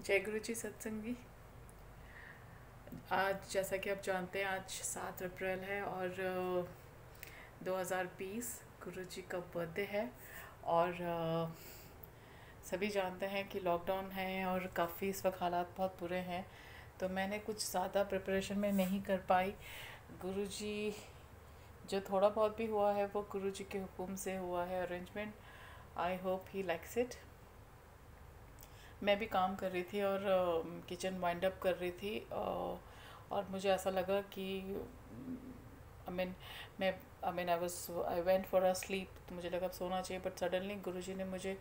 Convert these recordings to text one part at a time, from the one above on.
जय गुरु जी सत्संगी। आज जैसा कि आप जानते हैं आज 7 अप्रैल है और 2020 गुरु जी का बर्थडे है। और सभी जानते हैं कि लॉकडाउन है और काफ़ी इस वक्त हालात बहुत बुरे हैं, तो मैंने कुछ ज़्यादा प्रिपरेशन में नहीं कर पाई। गुरु जी जो थोड़ा बहुत भी हुआ है वो गुरु जी के हुक्म से हुआ है arrangement. I hope he likes it. मैं भी काम कर रही थी और किचन वाइंड अप कर रही थी, और मुझे ऐसा लगा कि आई मीन मैं I went for a slip, तो मुझे लगा अब सोना चाहिए। बट सडनली गुरुजी ने मुझे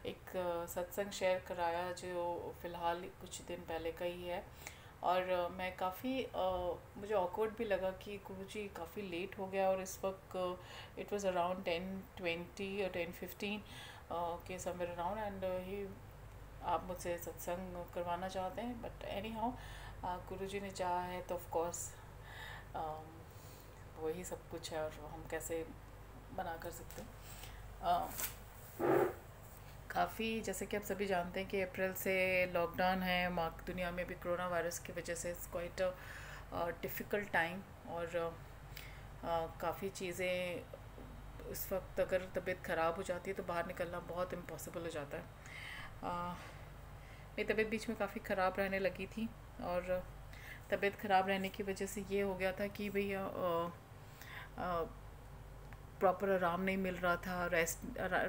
एक सत्संग शेयर कराया जो फ़िलहाल कुछ दिन पहले का ही है। और मैं काफ़ी मुझे ऑकवर्ड भी लगा कि गुरुजी काफ़ी लेट हो गया, और इस वक्त इट वाज अराउंड 10:20 और 10:15 के समवेयर अराउंड, एंड ही आप मुझसे सत्संग करवाना चाहते हैं। बट एनी हाउ गुरु जी ने चाहा है तो ऑफ कोर्स वही सब कुछ है, और हम कैसे मना कर सकते हैं। काफ़ी जैसे कि आप सभी जानते हैं कि अप्रैल से लॉकडाउन है, दुनिया में भी कोरोना वायरस की वजह से इट्स क्वाइट डिफ़िकल्ट टाइम। और काफ़ी चीज़ें इस वक्त अगर तबीयत ख़राब हो जाती है तो बाहर निकलना बहुत इम्पॉसिबल हो जाता है। मेरी तबीयत बीच में काफ़ी ख़राब रहने लगी थी, और तबीयत ख़राब रहने की वजह से ये हो गया था कि भैया प्रॉपर आराम नहीं मिल रहा था, रेस्ट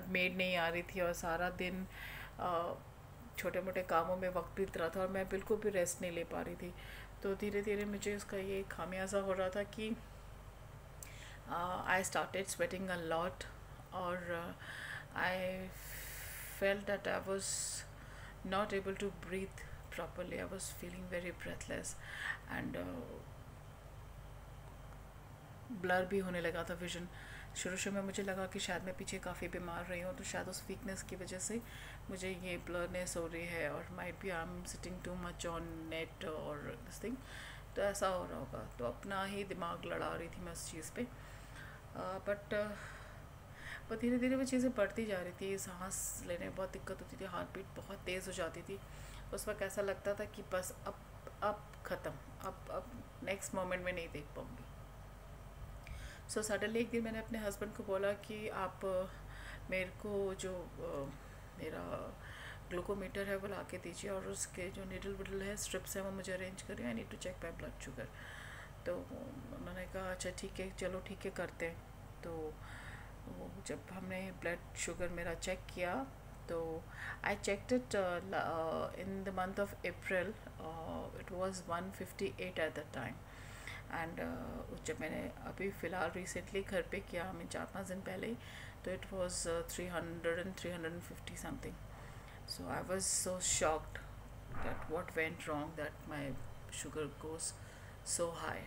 मेड नहीं आ रही थी, और सारा दिन छोटे मोटे कामों में वक्त बीत रहा था और मैं बिल्कुल भी रेस्ट नहीं ले पा रही थी। तो धीरे धीरे मुझे इसका ये खामियाजा हो रहा था कि I started sweating a lot, और आई felt that I was not able to breathe properly. I was feeling very breathless, and blur भी होने लगा था विजन। शुरू में मुझे लगा कि शायद मैं पीछे काफ़ी बीमार रही हूँ, तो शायद उस वीकनेस की वजह से मुझे ये ब्लरनेस हो रही है, और might be I am sitting too much on net और दिस थिंग, तो ऐसा हो रहा होगा। तो अपना ही दिमाग लड़ा रही थी मैं उस चीज़ पे। बट पर धीरे धीरे वो चीज़ें बढ़ती जा रही थी। सांस लेने में बहुत दिक्कत होती थी, हार्ट बीट बहुत तेज़ हो जाती थी। उस वक्त ऐसा लगता था कि बस अब ख़त्म, अब नेक्स्ट मोमेंट में नहीं देख पाऊँगी। सो सडनली एक दिन मैंने अपने हस्बैंड को बोला कि आप मेरे को जो मेरा ग्लूकोमीटर है वो ला के दीजिए, और उसके जो नीडल विडल है, स्ट्रिप्स हैं, वो मुझे अरेंज करिए। I need to check my blood sugar. तो उन्होंने कहा अच्छा ठीक है, चलो ठीक है करते हैं। तो जब हमने ब्लड शुगर मेरा चेक किया तो I checked it in the month of April, it was 158 at the time. And जब मैंने अभी फ़िलहाल रिसेंटली घर पे किया, हमें 4-5 दिन पहले ही, तो it was 350 something. So I was so shocked that what went wrong that my sugar goes so high.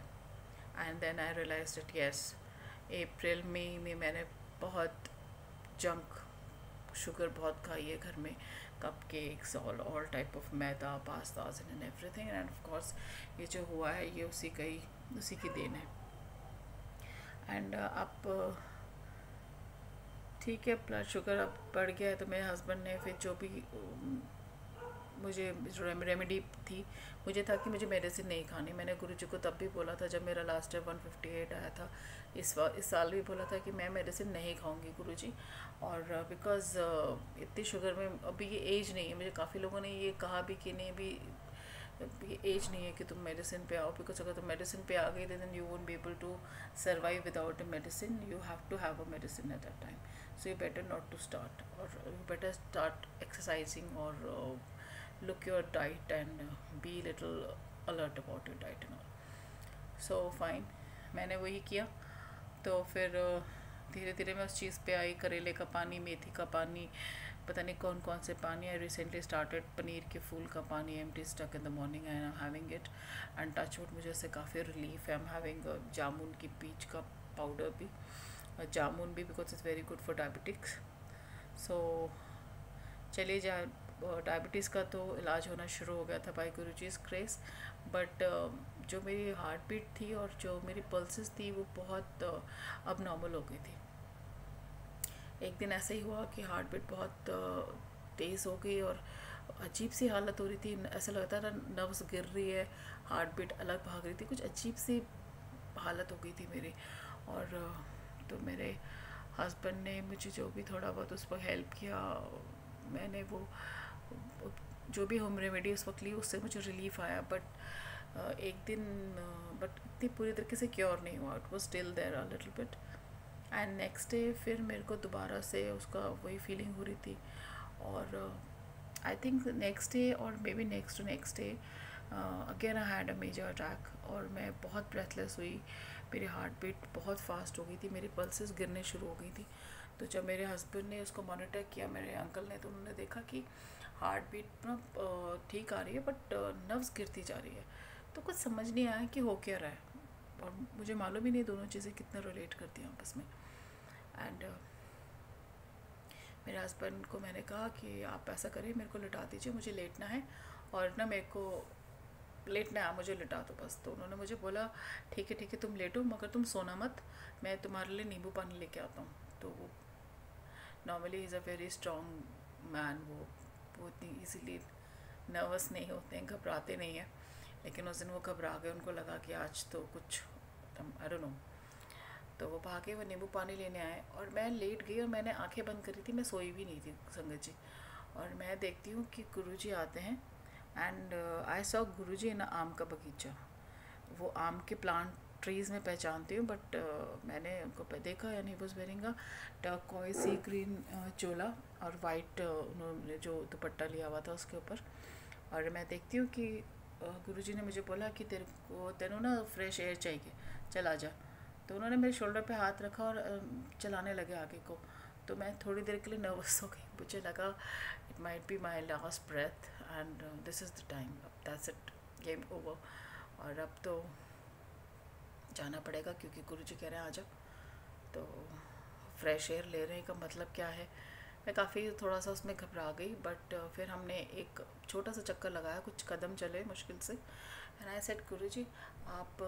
And then I realized that yes, अप्रैल में मैंने बहुत जंक शुगर बहुत खाई है घर में, cup cakes all type of maida, pastas and everything. End of course ये जो हुआ है ये उसी की देन है। एंड अब ठीक है, ब्लड शुगर अब बढ़ गया है, तो मेरे हस्बैंड ने फिर जो भी मुझे रेमेडी थी, मुझे था कि मुझे मेडिसिन नहीं खानी। मैंने गुरुजी को तब भी बोला था जब मेरा लास्ट ईयर 158 आया था, इस साल भी बोला था कि मैं मेडिसिन नहीं खाऊंगी गुरुजी। और बिकॉज़ इतनी शुगर में अभी ये एज नहीं है। मुझे काफ़ी लोगों ने ये कहा भी कि नहीं भी ये एज नहीं है कि तुम मेडिसिन पे आओ, बिकॉज अगर तुम मेडिसिन पे आ गई then you won't be able to survive without a medicine. You have to have a medicine at that time. So you better not to start, और यू बेटर स्टार्ट एक्सरसाइजिंग और look your diet and be little alert about your diet and all. So fine, मैंने वही किया। तो फिर धीरे धीरे मैं उस चीज़ पे आई, करेले का पानी, मेथी का पानी, पता नहीं कौन कौन से पानी। आई रिसेंटली स्टार्टेड पनीर के फूल का पानी, empty stomach in the morning and I am having it, and touch wood मुझे इससे काफ़ी रिलीफ है। आई एम हैविंग जामुन की बीज का पाउडर भी, और जामुन भी because it's very good for diabetics. So चलिए डायबिटीज़ का तो इलाज होना शुरू हो गया था बाय गुरुजी's ग्रेस। बट जो मेरी हार्ट बीट थी और जो मेरी पल्सेस थी वो बहुत अब नॉर्मल हो गई थी। एक दिन ऐसा ही हुआ कि हार्ट बीट बहुत तेज़ हो गई, और अजीब सी हालत हो रही थी, ऐसा लगता था नर्व्स गिर रही है, हार्ट बीट अलग भाग रही थी, कुछ अजीब सी हालत हो गई थी मेरी। और तो मेरे हस्बैंड ने मुझे जो भी थोड़ा बहुत उस पर हेल्प किया, मैंने वो जो भी होम रेमेडी उस वक्त ली, उससे मुझे रिलीफ आया। बट एक दिन बट इतनी पूरी तरीके से क्योर नहीं हुआ, it was still there a little bit. And next day फिर मेरे को दोबारा से उसका वही फीलिंग हो रही थी। और आई थिंक नेक्स्ट डे और maybe next to next day again I had a major attack, और मैं बहुत ब्रेथलेस हुई, मेरी हार्ट बीट बहुत फास्ट हो गई थी, मेरी पल्सेस गिरने शुरू हो गई थी। तो जब मेरे हस्बैंड ने उसको मॉनिटर किया, मेरे अंकल ने, तो उन्होंने देखा कि हार्ट बीट ना ठीक आ रही है, बट नर्व्स गिरती जा रही है। तो कुछ समझ नहीं आया कि हो क्या रहा है, और मुझे मालूम ही नहीं दोनों चीज़ें कितना रिलेट करती हैं आपस में। एंड मेरे हस्बैंड को मैंने कहा कि आप ऐसा करिए, मेरे को लिटा दीजिए, मुझे लेटना है, और ना मेरे को लेटना है, मुझे लिटा दो बस। तो उन्होंने मुझे बोला ठीक है तुम लेटो, मगर तुम सोना मत, मैं तुम्हारे लिए नींबू पानी लेके आता हूँ। तो वो normally is a very strong man, वो इतनी ईजीली नर्वस नहीं होते हैं, घबराते नहीं हैं। लेकिन उस दिन वो घबरा गए, उनको लगा कि आज तो कुछ आई डोंट नो। तो वो भागे, वो नींबू पानी लेने आए, और मैं लेट गई और मैंने आंखें बंद करी थी, मैं सोई भी नहीं थी संगत जी। और मैं देखती हूँ कि गुरुजी आते हैं, एंड आई सॉ गुरुजी इन आम का बगीचा। वो आम के प्लांट ट्रीज़ में पहचानती हूँ, बट मैंने उनको देखा, यानी was wearing a turquoise sea green chola, और वाइट उन्होंने जो दुपट्टा लिया हुआ था उसके ऊपर। और मैं देखती हूँ कि गुरुजी ने मुझे बोला कि तेरे ना फ्रेश एयर चाहिए, चल आ जा। तो उन्होंने मेरे शोल्डर पे हाथ रखा और चलाने लगे आगे को। तो मैं थोड़ी देर के लिए नर्वस हो गई, मुझे लगा it might be my last breath, and this is the time, अब दैट्स इट, गेम ओवर, और अब तो जाना पड़ेगा क्योंकि गुरुजी कह रहे हैं आ जाओ। तो फ्रेश एयर ले रहे का मतलब क्या है, मैं काफ़ी थोड़ा सा उसमें घबरा गई। बट फिर हमने एक छोटा सा चक्कर लगाया, कुछ कदम चले मुश्किल से। एंड आई सेड गुरुजी आप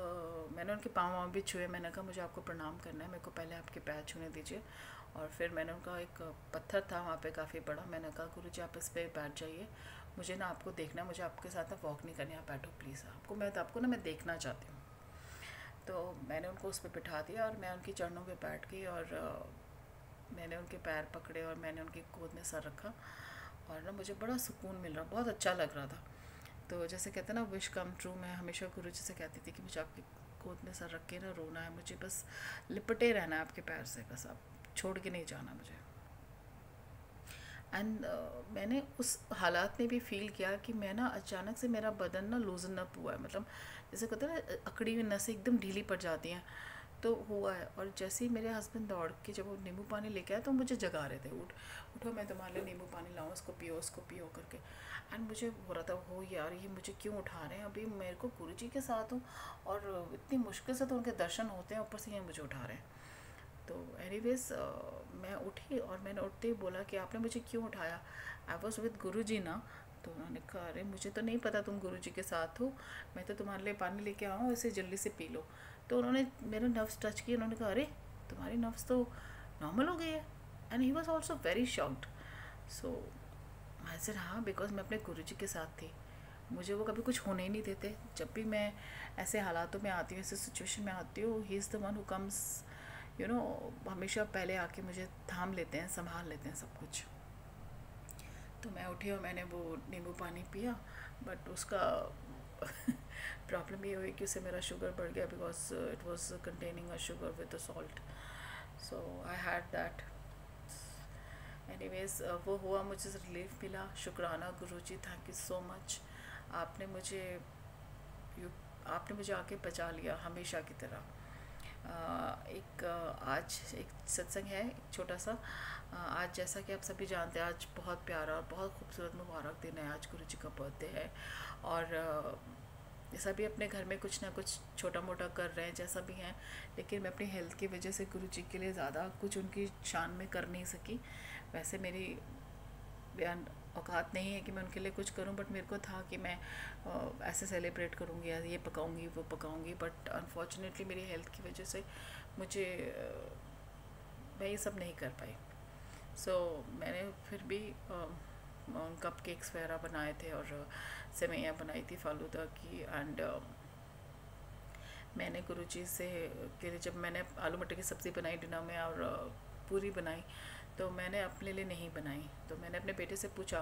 मैंने उनके पाँव वाँव भी छुए, मैंने कहा मुझे आपको प्रणाम करना है, मेरे को पहले आपके पैर छूने दीजिए। और फिर मैंने उनका एक पत्थर था वहाँ पे काफ़ी बड़ा, मैंने कहा गुरुजी आप इस पर बैठ जाइए, मुझे ना आपको देखना, मुझे आपके साथ ना वॉक नहीं करनी, आप बैठो प्लीज़, आपको ना मैं देखना चाहती हूँ। तो मैंने उनको उस पर बिठा दिया, और मैं उनकी चरणों पे बैठ गई, और मैंने उनके पैर पकड़े, और मैंने उनकी गोद में सर रखा, और ना मुझे बड़ा सुकून मिल रहा, बहुत अच्छा लग रहा था। तो जैसे कहते हैं ना विश कम ट्रू, मैं हमेशा गुरुजी से कहती थी कि मुझे आपकी गोद में सर रख के ना रोना है, मुझे बस लिपटे रहना है आपके पैर से, बस आप छोड़ के नहीं जाना मुझे। एंड मैंने उस हालात में भी फील किया कि मैं ना अचानक से मेरा बदन ना लूजन अप हुआ है, मतलब जैसे कहते हैं ना अकड़ी हुई नसें एकदम ढीली पड़ जाती हैं, तो हुआ है। और जैसे ही मेरे हस्बैंड दौड़ के जब वो नींबू पानी लेके आए, तो मुझे जगा रहे थे, उठो मैं तुम्हारे लिए नींबू पानी लाऊं, उसको पियो करके। एंड मुझे हो रहा था हो यार, ये मुझे क्यों उठा रहे हैं, अभी मेरे को गुरुजी के साथ हूँ, और इतनी मुश्किल से तो उनके दर्शन होते हैं, ऊपर से ये मुझे उठा रहे हैं। तो एनीवेज मैं उठी, और मैंने उठते ही बोला कि आपने मुझे क्यों उठाया, आई वॉज विद गुरुजी ना। तो उन्होंने कहा अरे मुझे तो नहीं पता तुम गुरुजी के साथ हो, मैं तो तुम्हारे लिए पानी लेके आऊँ, इसे जल्दी से पी लो। तो उन्होंने मेरे नर्व्स टच किए, उन्होंने कहा अरे तुम्हारी नर्व्स तो नॉर्मल हो गई है। And he was also very shocked. So I said हाँ, बिकॉज मैं अपने गुरुजी के साथ थी, मुझे वो कभी कुछ होने ही नहीं देते। जब भी मैं ऐसे हालातों में आती हूँ, ऐसे सिचुएशन में आती हूँ, he is the one who comes, you know, हमेशा पहले आके मुझे थाम लेते हैं, संभाल लेते हैं सब कुछ। तो मैं उठी और मैंने वो नींबू पानी पिया, बट उसका प्रॉब्लम ये हुई कि उससे मेरा शुगर बढ़ गया, because it was containing a sugar with the salt. So I had that. Anyways वो हुआ, मुझे रिलीफ मिला, शुक्राना गुरुजी, थैंक यू सो मच। आपने मुझे आपने मुझे आके बचा लिया हमेशा की तरह। आज एक सत्संग है, एक छोटा सा। आज जैसा कि आप सभी जानते हैं, आज बहुत प्यारा और बहुत खूबसूरत मुबारक दिन है, आज गुरु जी का बर्थडे है। और सभी अपने घर में कुछ ना कुछ छोटा मोटा कर रहे हैं, जैसा भी हैं। लेकिन मैं अपनी हेल्थ की वजह से गुरु जी के लिए ज़्यादा कुछ उनकी शान में कर नहीं सकी। वैसे मेरी बयान औकात नहीं है कि मैं उनके लिए कुछ करूं, बट मेरे को था कि मैं ऐसे सेलिब्रेट करूंगी, या ये पकाऊंगी वो पकाऊंगी, बट अनफॉर्चुनेटली मेरी हेल्थ की वजह से मुझे मैं ये सब नहीं कर पाई। सो मैंने फिर भी कप केक्स वगैरह बनाए थे और सेवैयाँ बनाई थी फालूदा की। एंड मैंने गुरुजी से के लिए जब मैंने आलू मटर की सब्ज़ी बनाई डिनर में और पूरी बनाई, तो मैंने अपने लिए नहीं बनाई। तो मैंने अपने बेटे से पूछा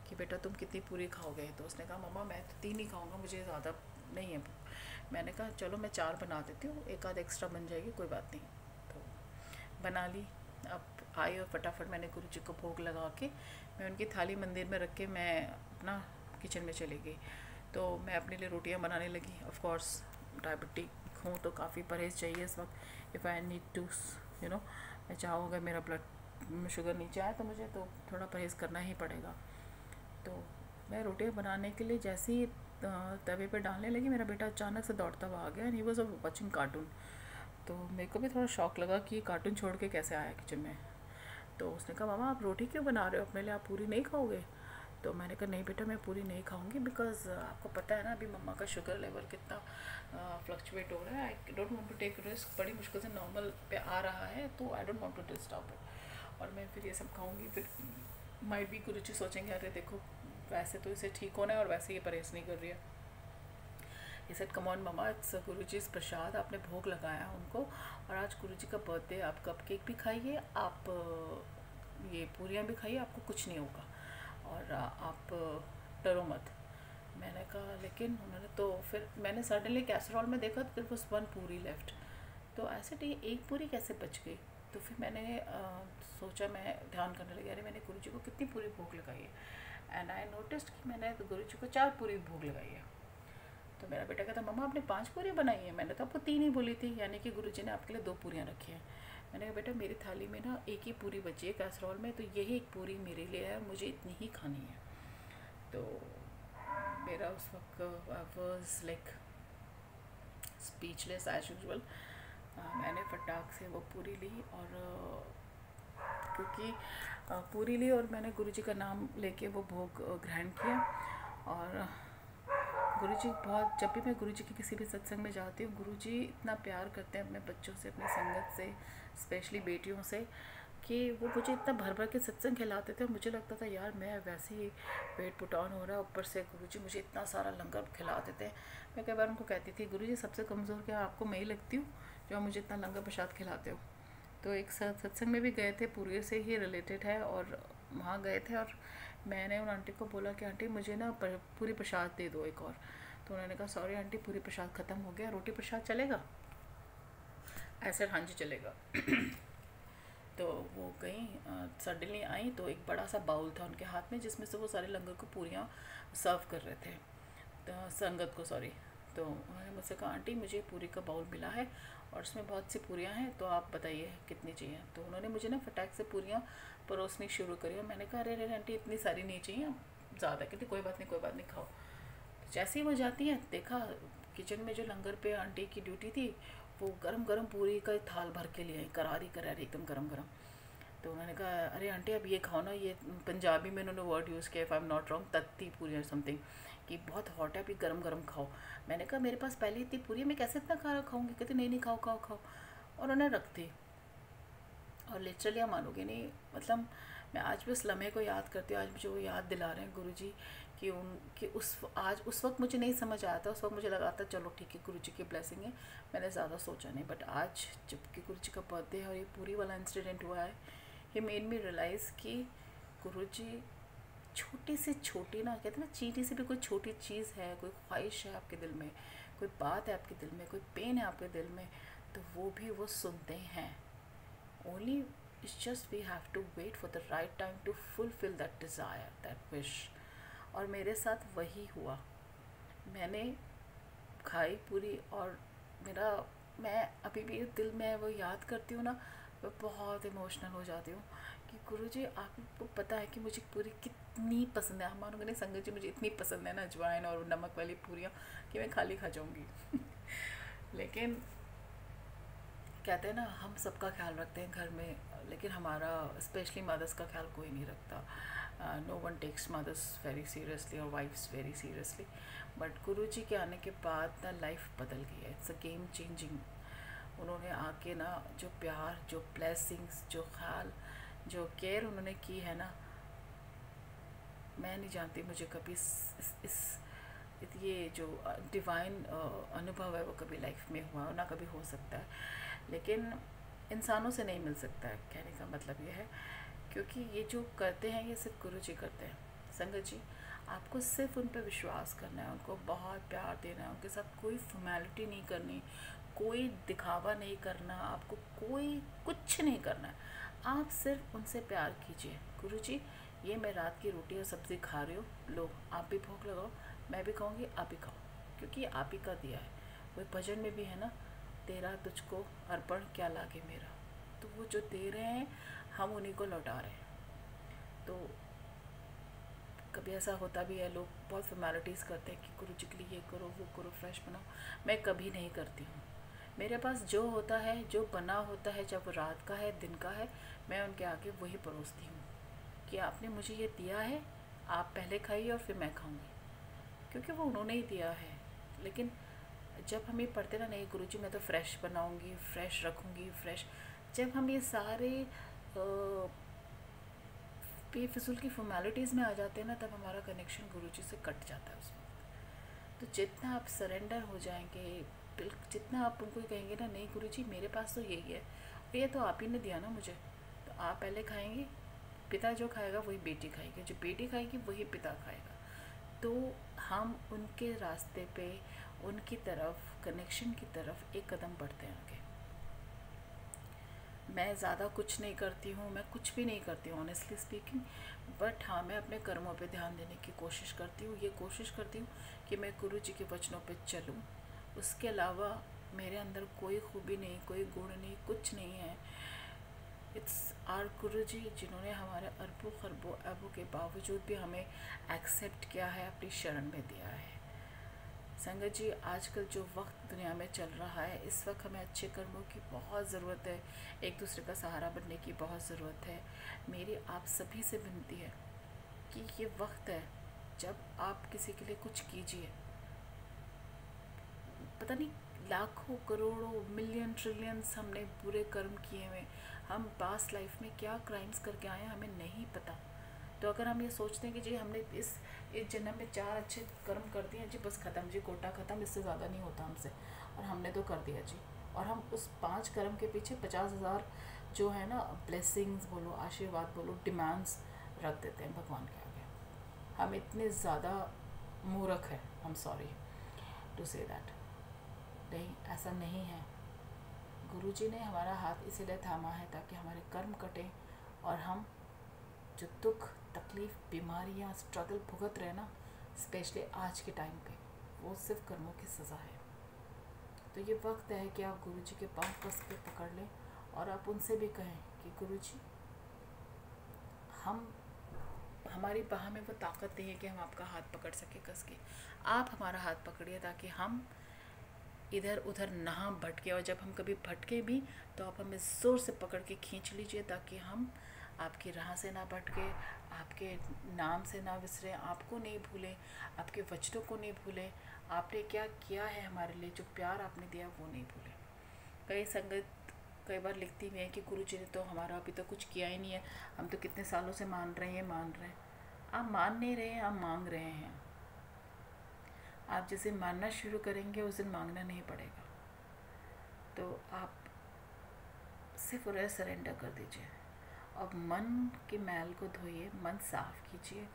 कि बेटा तुम कितनी पूरी खाओगे? तो उसने कहा मम्मा मैं तो 3 ही खाऊंगा, मुझे ज़्यादा नहीं है भूख। मैंने कहा चलो मैं 4 बना देती हूँ, एक आध एक्स्ट्रा बन जाएगी, कोई बात नहीं। तो बना ली। अब आई और फटाफट मैंने गुरु जी को भोग लगा के मैं उनकी थाली मंदिर में रख के मैं अपना किचन में चली गई। तो मैं अपने लिए रोटियां बनाने लगी। ऑफ कोर्स डायबिटिक हूँ तो काफ़ी परहेज़ चाहिए इस वक्त। इफ़ आई नीड टू मैं चाहूँ अगर मेरा ब्लड शुगर नीचे आए तो मुझे तो थोड़ा परहेज़ करना ही पड़ेगा। तो मैं रोटियां बनाने के लिए जैसे ही तवे पे डालने लगी, मेरा बेटा अचानक से दौड़ता हुआ आ गया and he was watching cartoon. तो मेरे को भी थोड़ा शौक लगा कि कार्टून छोड़ के कैसे आया किचन में। तो उसने कहा मामा आप रोटी क्यों बना रहे हो अपने लिए, आप पूरी नहीं खाओगे? तो मैंने कहा नहीं बेटा मैं पूरी नहीं खाऊंगी, बिकॉज आपको पता है ना अभी मम्मा का शुगर लेवल कितना फ्लक्चुएट हो रहा है। I don't want to take risk, बड़ी मुश्किल से नॉर्मल पे आ रहा है, तो I don't want to disturb it. और मैं फिर ये सब खाऊंगी, फिर माइट भी गुरुजी सोचेंगे अरे देखो वैसे तो इसे ठीक होना है और वैसे ये परहेज़ नहीं कर रही है। ये said come on mama, it's Guruji's prasad, आपने भोग लगाया उनको और आज गुरुजी का बर्थडे, आप कप केक भी खाइए, आप ये पूरियाँ भी खाइए, आपको कुछ नहीं होगा और आप डरो मत। मैंने कहा लेकिन उन्होंने तो फिर मैंने सडनली कैसरॉल में देखा तो बस 1 पूरी लेफ्ट। तो ऐसे एक पूरी कैसे बच गई? तो फिर मैंने सोचा, मैं ध्यान करने लगी अरे मैंने गुरुजी को कितनी पूरी भोग लगाई है। एंड आई नोटिस्ड कि मैंने तो गुरुजी को 4 पूरी भोग लगाई है। तो मेरा बेटा कहता मम्मा आपने 5 पूरियाँ बनाई हैं, मैंने तो आपको 3 ही बोली थी, यानी कि गुरुजी ने आपके लिए 2 पूरियाँ रखी हैं। मैंने कहा बेटा मेरी थाली में ना एक ही पूरी बची है कैसरॉल में, तो यही एक पूरी मेरे लिए है, मुझे इतनी ही खानी है। तो मेरा उस वक्त I was like speechless as usual. मैंने फटाक से वो पूरी ली और क्योंकि पूरी ली और मैंने गुरुजी का नाम लेके वो भोग ग्रहण किया। और गुरुजी बहुत, जब भी मैं गुरुजी के किसी भी सत्संग में जाती हूँ, गुरुजी इतना प्यार करते हैं अपने बच्चों से, अपनी संगत से, स्पेशली बेटियों से, कि वो मुझे इतना भर भर के सत्संग खिलाते थे और मुझे लगता था यार मैं वैसे ही वेट पुट ऑन हो रहा है, ऊपर से गुरुजी मुझे इतना सारा लंगर खिलाते थे। मैं कई बार उनको कहती थी गुरुजी सबसे कमज़ोर क्या आपको मैं ही लगती हूँ जो आप मुझे इतना लंगर प्रसाद खिलाते हो। तो एक सत्संग में भी गए थे, पूरी से ही रिलेटेड है, और वहाँ गए थे और मैंने उन आंटी को बोला कि आंटी मुझे ना पूरी प्रसाद दे दो एक और। तो उन्होंने कहा सॉरी आंटी पूरी प्रसाद ख़त्म हो गया, रोटी प्रसाद चलेगा? ऐसे हाँ जी चलेगा। तो वो गई, सडनली आई तो एक बड़ा सा बाउल था उनके हाथ में जिसमें से वो सारे लंगर को पूरियाँ सर्व कर रहे थे, तो संगत को सॉरी। तो उन्होंने मुझसे कहा आंटी मुझे पूरी का बाउल मिला है और उसमें बहुत सी पूरियाँ हैं, तो आप बताइए कितनी चाहिए। तो उन्होंने मुझे ना फटाक से पूरियाँ परोसनी शुरू करी और मैंने कहा अरे अरे आंटी इतनी सारी नहीं चाहिए, ज़्यादा। कहती कोई बात नहीं खाओ। तो जैसे ही वो जाती हैं देखा किचन में जो लंगर पे आंटी की ड्यूटी थी वो गरम गरम पूरी का थाल भर के लिए आई, करारी करारी एकदम गरम गरम। तो उन्होंने कहा अरे आंटी अब ये खाओ ना, ये पंजाबी में उन्होंने वर्ड यूज़ किया if I am not wrong, तत्ती पूरी और समथिंग, कि बहुत हॉट है अभी गरम गरम खाओ। मैंने कहा मेरे पास पहले इतनी पूरी, मैं कैसे इतना खाना खाऊंगी? कहते नहीं खाओ खाओ खाओ। और उन्होंने रख दी। और लिटरली आप मानोगे नहीं, मतलब मैं आज भी उस लम्हे को याद करती हूँ, आज मुझे वो याद दिला रहे हैं गुरुजी कि उनकी उस वक्त मुझे नहीं समझ आया था, उस वक्त मुझे लगा था चलो ठीक है गुरुजी की ब्लेसिंग है, मैंने ज़्यादा सोचा नहीं। बट आज जबकि गुरुजी का बर्थडे है और ये पूरी वाला इंसिडेंट हुआ है, ही मेड मी रियलाइज़ कि गुरुजी छोटी से छोटी ना, कहते हैं ना चीटी से भी कोई छोटी चीज़ है, कोई ख्वाहिश है आपके दिल में, कोई बात है आपके दिल में, कोई पेन है आपके दिल में, तो वो भी वो सुनते हैं। only it's just we have to wait for the right time to fulfill that desire, that wish। और मेरे साथ वही हुआ। मैंने खाई पूरी और मैं अभी भी दिल में वो याद करती हूँ ना, मैं बहुत इमोशनल हो जाती हूँ कि गुरुजी आपको पता है कि मुझे पूरी कितनी पसंद है। हम मानोगे नहीं संगत जी मुझे इतनी पसंद है ना अजवाइन और नमक वाली पूरियाँ कि मैं खाली खा जाऊँगी। लेकिन कहते हैं ना हम सबका ख्याल रखते हैं घर में, लेकिन हमारा स्पेशली मदर्स का ख्याल कोई नहीं रखता। No one takes mothers very seriously और wifes very seriously. But Guruji के आने के बाद ना लाइफ बदल गई है, इट्स अ गेम चेंजिंग। उन्होंने आके ना जो प्यार, जो ब्लेसिंग्स, जो ख्याल, जो केयर उन्होंने की है ना, मैं नहीं जानती मुझे कभी ये जो डिवाइन अनुभव है वो कभी लाइफ में हुआ ना कभी हो सकता है, लेकिन इंसानों से नहीं मिल सकता है। कहने का मतलब ये है, क्योंकि ये जो करते हैं ये सिर्फ गुरु जी करते हैं। संगत जी, आपको सिर्फ उन पर विश्वास करना है, उनको बहुत प्यार देना है, उनके साथ कोई फॉर्मेलिटी नहीं करनी, कोई दिखावा नहीं करना, आपको कोई कुछ नहीं करना है। आप सिर्फ उनसे प्यार कीजिए। गुरु जी, ये मैं रात की रोटी और सब्ज़ी खा रही हूँ, लो आप भी भोग लगाओ, मैं भी खाऊंगी, आप भी खाओ, क्योंकि ये आप ही का दिया है। वो भजन में भी है ना, तेरा तुझको अर्पण क्या लागे मेरा। तो वो जो दे रहे हैं हम उन्हीं को लौटा रहे हैं। तो कभी ऐसा होता भी है, लोग बहुत फॉर्मेलिटीज़ करते हैं कि गुरु जी के लिए ये करो वो करो फ्रेश बनाओ, मैं कभी नहीं करती हूँ। मेरे पास जो होता है, जो बना होता है, चाहे वो रात का है दिन का है, मैं उनके आगे वही परोसती हूँ कि आपने मुझे ये दिया है, आप पहले खाइए और फिर मैं खाऊंगी, क्योंकि वो उन्होंने ही दिया है। लेकिन जब हम ये पढ़ते ना, नहीं गुरुजी मैं तो फ्रेश बनाऊंगी, फ्रेश रखूंगी, फ्रेश, जब हम ये सारे बेफिजूल की फॉर्मेलिटीज़ में आ जाते हैं ना, तब हमारा कनेक्शन गुरुजी से कट जाता है उस वक्त। तो जितना आप सरेंडर हो जाएंगे, जितना आप उनको कहेंगे ना, नहीं गुरुजी मेरे पास तो यही है, और ये तो आप ही ने दिया ना मुझे, तो आप पहले खाएंगे, पिता जो खाएगा वही बेटी खाएगी, जो बेटी खाएगी वही पिता खाएगा। तो हम उनके रास्ते पे, उनकी तरफ, कनेक्शन की तरफ एक कदम बढ़ते हैं आगे। मैं ज़्यादा कुछ नहीं करती हूँ, मैं कुछ भी नहीं करती हूँ ऑनेस्टली स्पीकिंग, बट हाँ मैं अपने कर्मों पे ध्यान देने की कोशिश करती हूँ। ये कोशिश करती हूँ कि मैं गुरु जी के वचनों पे चलूँ। उसके अलावा मेरे अंदर कोई खूबी नहीं, कोई गुण नहीं, कुछ नहीं है। इट्स आर गुरु जी जिन्होंने हमारे अरबों खरबों अरबों के बावजूद भी हमें एक्सेप्ट किया है, अपनी शरण में दिया है। संगत जी, आजकल जो वक्त दुनिया में चल रहा है, इस वक्त हमें अच्छे कर्मों की बहुत ज़रूरत है, एक दूसरे का सहारा बनने की बहुत ज़रूरत है। मेरी आप सभी से विनती है कि ये वक्त है जब आप किसी के लिए कुछ कीजिए। पता नहीं लाखों करोड़ों मिलियन ट्रिलियंस हमने बुरे कर्म किए हुए, हम पास्ट लाइफ में क्या क्राइम्स करके आए हैं हमें नहीं पता। तो अगर हम ये सोचते हैं कि जी हमने इस जन्म में 4 अच्छे कर्म कर दिए जी, बस ख़त्म जी, कोटा ख़त्म, इससे ज़्यादा नहीं होता हमसे, और हमने तो कर दिया जी, और हम उस 5 कर्म के पीछे 50,000 जो है ना ब्लेसिंग्स बोलो, आशीर्वाद बोलो, डिमांड्स रख देते हैं भगवान के आगे। हम इतने ज़्यादा मूर्ख हैं, I am sorry to say that. नहीं, ऐसा नहीं है। गुरुजी ने हमारा हाथ इसीलिए थामा है ताकि हमारे कर्म कटें, और हम जो दुख तकलीफ़ बीमारियाँ स्ट्रगल भुगत रहे ना, स्पेशली आज के टाइम पे, वो सिर्फ कर्मों की सज़ा है। तो ये वक्त है कि आप गुरुजी के पाँव कस के पकड़ लें, और आप उनसे भी कहें कि गुरुजी हम, हमारी बाह में वो ताकत नहीं है कि हम आपका हाथ पकड़ सके कस के, आप हमारा हाथ पकड़िए ताकि हम इधर उधर ना भटके, और जब हम कभी भटके भी तो आप हमें ज़ोर से पकड़ के खींच लीजिए ताकि हम आपकी राह से ना भटके, आपके नाम से ना विसरें, आपको नहीं भूलें, आपके वचनों को नहीं भूलें, आपने क्या किया है हमारे लिए, जो प्यार आपने दिया वो नहीं भूलें। कई संगत कई बार लिखती भी है कि गुरु जी ने तो हमारा अभी तो कुछ किया ही नहीं है, हम तो कितने सालों से मान रहे हैं। आप मान नहीं रहे हैं, आप मांग रहे हैं। आप जिसे मानना शुरू करेंगे उस दिन मांगना नहीं पड़ेगा। तो आप सिर्फ उन्हें सरेंडर कर दीजिए, और मन के मैल को धोइए, मन साफ कीजिए,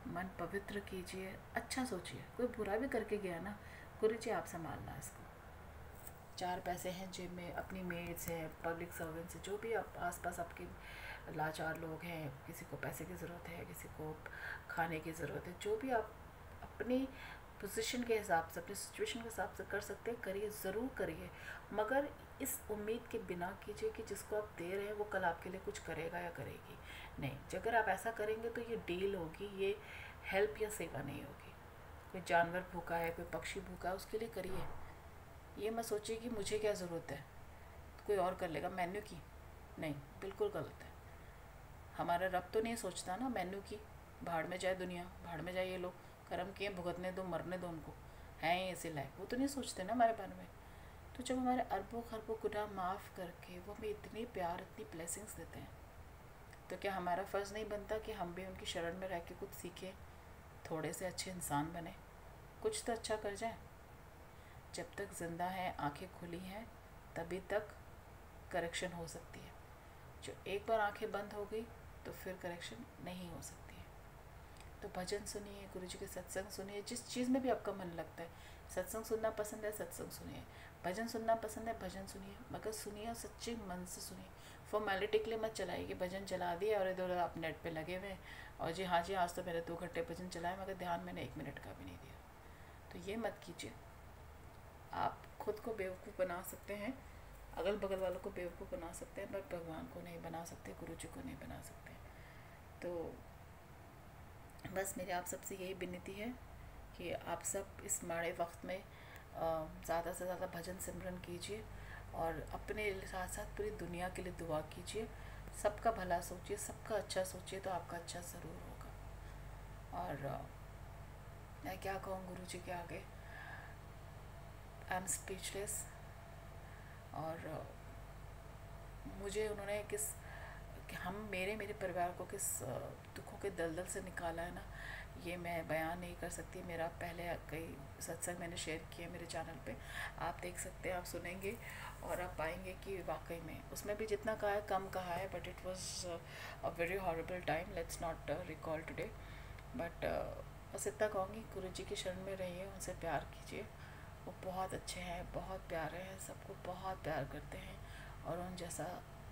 मन पवित्र कीजिए, अच्छा सोचिए। कोई बुरा भी करके गया ना, गुरु जी आप संभालना इसको। 4 पैसे हैं जेब में, अपनी मेड्स हैं, पब्लिक सर्वेंट्स हैं, जो भी आप आसपास आपके लाचार लोग हैं, किसी को पैसे की ज़रूरत है, किसी को खाने की ज़रूरत है, जो भी आप अपनी पोजीशन के हिसाब से, अपनी सिचुएशन के हिसाब से कर सकते हैं, करिए, ज़रूर करिए, मगर इस उम्मीद के बिना कीजिए कि जिसको आप दे रहे हैं वो कल आपके लिए कुछ करेगा या करेगी। नहीं, अगर आप ऐसा करेंगे तो ये डील होगी, ये हेल्प या सेवा नहीं होगी। कोई जानवर भूखा है, कोई पक्षी भूखा है, उसके लिए करिए। ये मत सोचिए कि मुझे क्या ज़रूरत है, तो कोई और कर लेगा मेन्यू की। नहीं, बिल्कुल गलत है। हमारा रब तो नहीं सोचता ना मेन्यू की, भाड़ में जाए दुनिया, भाड़ में जाए ये लोग, कर्म किए, भुगतने दो, मरने दो उनको, हैं ऐसे लायक, वो तो नहीं सोचते ना हमारे बारे में। तो जब हमारे अरबों खरबों गुनाह माफ़ करके वो हमें इतनी प्यार, इतनी ब्लेसिंग्स देते हैं, तो क्या हमारा फ़र्ज़ नहीं बनता कि हम भी उनकी शरण में रह के कुछ सीखें, थोड़े से अच्छे इंसान बने, कुछ तो अच्छा कर जाएं। जब तक ज़िंदा है, आंखें खुली हैं, तभी तक करेक्शन हो सकती है। जो एक बार आंखें बंद हो गई तो फिर करेक्शन नहीं हो सकती है। तो भजन सुनिए, गुरु जी के सत्संग सुनिए, जिस चीज़ में भी आपका मन लगता है। सत्संग सुनना पसंद है, सत्संग सुनिए। भजन सुनना पसंद है, भजन सुनिए, मगर सुनिए और सच्चे मन से सुनिए। फॉर्मेलिटी के लिए मत चलाइए कि भजन चला दिया और इधर आप नेट पे लगे हुए हैं और जी हाँ जी आज तो मेरे 2 घंटे भजन चलाए मगर ध्यान मैंने 1 मिनट का भी नहीं दिया। तो ये मत कीजिए। आप खुद को बेवकूफ़ बना सकते हैं, अगल बगल वालों को बेवकूफ़ बना सकते हैं, बट भगवान को नहीं बना सकते, गुरु जी को नहीं बना सकते। तो बस मेरी आप सबसे यही विनती है कि आप सब इस माड़े वक्त में ज़्यादा से ज़्यादा भजन सिमरन कीजिए और अपने साथ साथ पूरी दुनिया के लिए दुआ कीजिए। सबका भला सोचिए, सबका अच्छा सोचिए तो आपका अच्छा ज़रूर होगा। और मैं क्या कहूँ गुरु जी के आगे, आई एम स्पीचलेस। और मुझे उन्होंने कि हम मेरे परिवार को किस दुखों के दलदल से निकाला है ना, ये मैं बयान नहीं कर सकती। मेरा पहले कई सत्संग मैंने शेयर किए मेरे चैनल पे, आप देख सकते हैं, आप सुनेंगे और आप पाएंगे कि वाकई में उसमें भी जितना कहा है कम कहा है, but it was a very horrible time, let's not recall today. But बस इतना कहूँगी, गुरु जी की शरण में रहिए, उनसे प्यार कीजिए। वो बहुत अच्छे हैं, बहुत प्यारे हैं, सबको बहुत प्यार करते हैं और उन जैसा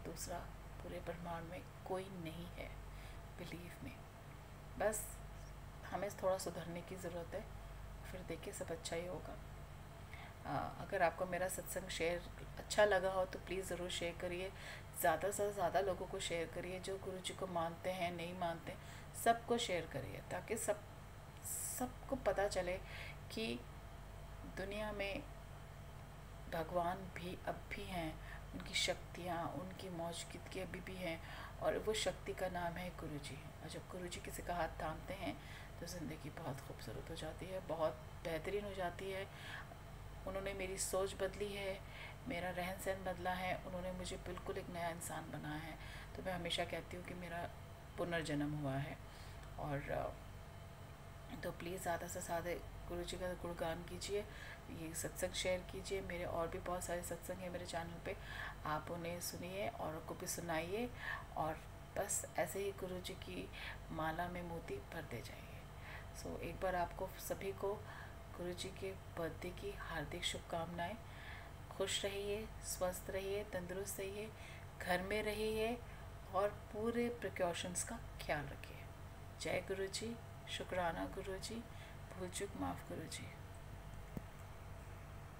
दूसरा पूरे ब्रह्मांड में कोई नहीं है, बिलीव में। बस हमें थोड़ा सुधरने की ज़रूरत है, फिर देखिए सब अच्छा ही होगा। अगर आपको मेरा सत्संग शेयर अच्छा लगा हो तो प्लीज़ ज़रूर शेयर करिए, ज़्यादा से ज़्यादा लोगों को शेयर करिए, जो गुरु जी को मानते हैं नहीं मानते सबको शेयर करिए, ताकि सबको पता चले कि दुनिया में भगवान भी अब भी हैं, उनकी शक्तियाँ, उनकी मौजूदगी अभी भी हैं और वो शक्ति का नाम है गुरु जी। और जब गुरु जी किसी का हाथ थामते हैं तो ज़िंदगी बहुत खूबसूरत हो जाती है, बहुत बेहतरीन हो जाती है। उन्होंने मेरी सोच बदली है, मेरा रहन सहन बदला है, उन्होंने मुझे बिल्कुल एक नया इंसान बनाया है। तो मैं हमेशा कहती हूँ कि मेरा पुनर्जन्म हुआ है। और तो प्लीज़ ज़्यादा से ज़्यादा गुरु जी का गुणगान कीजिए, ये सत्संग शेयर कीजिए। मेरे और भी बहुत सारे सत्संग हैं मेरे चैनल पे, आप उन्हें सुनिए और उनको भी सुनाइए और बस ऐसे ही गुरु जी की माला में मोती भरते जाइए। सो एक बार आपको सभी को गुरु जी के बर्थडे की हार्दिक शुभकामनाएँ। खुश रहिए, स्वस्थ रहिए, तंदुरुस्त रहिए, घर में रहिए और पूरे प्रिकॉशंस का ख्याल रखिए। जय गुरु जी, शुक्राना गुरु जी, भूल चूक माफ़ गुरु जी।